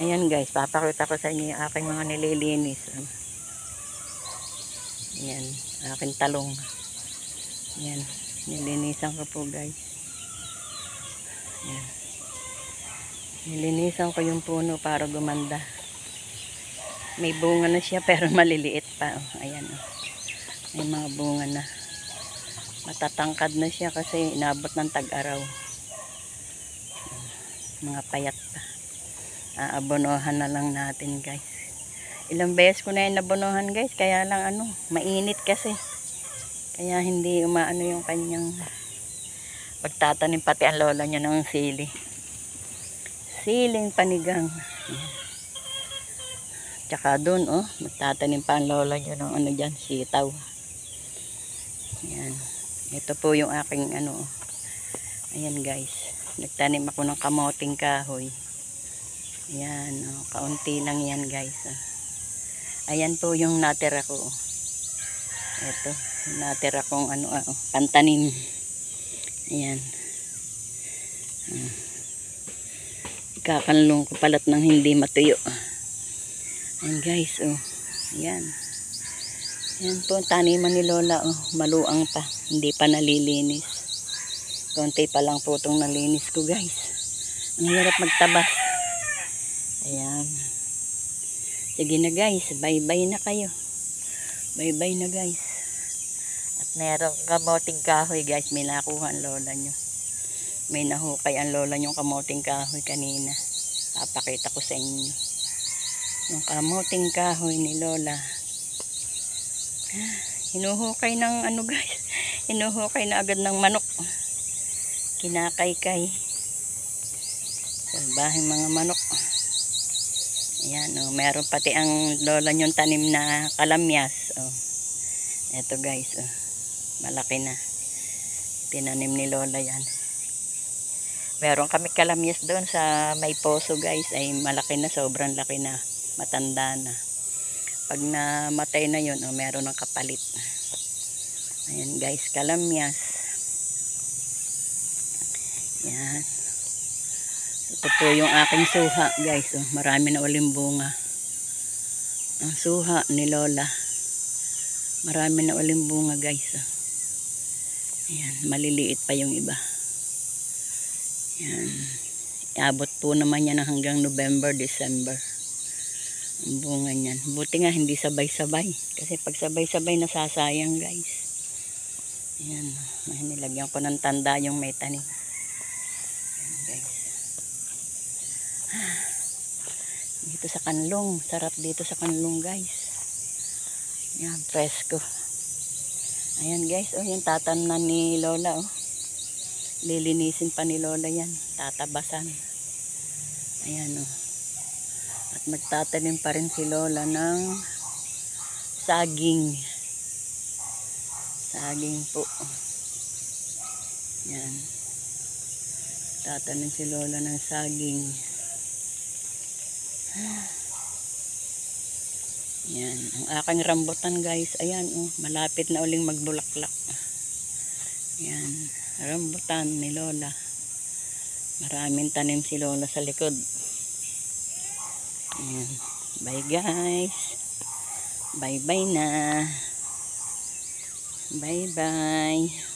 Ayan guys, papakita ko sa inyo yung aking mga nililinis. Ayan, aking talong. Ayan, nilinisan ko po guys. Ayan. Nilinisan ko yung puno para gumanda. May bunga na siya pero maliliit pa. Ayan, may mga bunga na. Matatangkad na siya kasi inabot ng tag-araw. Mga payat pa. Aabonohan na lang natin guys. Ilang beses ko na yung nabonohan guys, kaya lang mainit kasi. Kaya hindi umaano yung kanyang pagtatanim, pati ang lola niya ng sili. Siling panigang. Tsaka doon magtatanim pa ang lola niya ng dyan, sitaw. Ayan. Ito po yung aking ayan guys. Nagtanim ako ng kamoting kahoy. Ayan, kaunti lang yan guys. Ayan po yung natira ko. Ito, natira kong pantanim. Ayan. Kakanlong ko palat ng hindi matuyo. Ayan guys, ayan. Ayan po ang taniman ni Lola, maluang pa. Hindi pa nalilinis. Konti pa lang po itong nalinis ko guys. Ang hirap magtabas. Ayan. Sige na guys, bye-bye na kayo. Bye-bye na guys. At meron kamoting kahoy guys, may nakuha ang lola nyo. May nahukay ang lola nyo kamoting kahoy kanina. Papakita ko sa inyo. Yung kamoting kahoy ni Lola. Hinuhukay ng guys. Hinuhukay na agad ng manok. Kinakaykay. Salbahing mga manok. Ayan, meron pati ang lola nyong tanim na kalamyas. Eto guys, malaki na. Tinanim ni Lola yan. Meron kami kalamyas doon sa may poso guys, ay malaki na, sobrang laki na. Matanda na. Pag namatay na yun, meron ng kapalit. Ayan guys, kalamyas. Ayan. Ito po yung aking suha guys. Marami na uling bunga. Ang suha ni Lola. Marami na uling bunga guys. Ayan, maliliit pa yung iba. Ayan. Iabot po naman yan hanggang November, December. Ang bunga niyan. Buti nga hindi sabay-sabay. Kasi pag sabay-sabay nasasayang guys. Ayan. Nilagyan ko ng tanda yung may tanim. Ayan guys. Dito sa kanlong, sarap dito sa kanlong guys. Ayan, presko. Ayan guys, yung tatamnan ni Lola lilinisin pa ni Lola yan, tatabasan. Ayan at magtatanim pa rin si Lola ng saging po. Ayan, tatanim si Lola ng saging. Yan, ang aking rambutan guys, ayan malapit na uling magbulaklak. Yan, rambutan ni Lola. Maraming tanim si Lola sa likod. Ayan, bye guys. Bye bye na. Bye bye.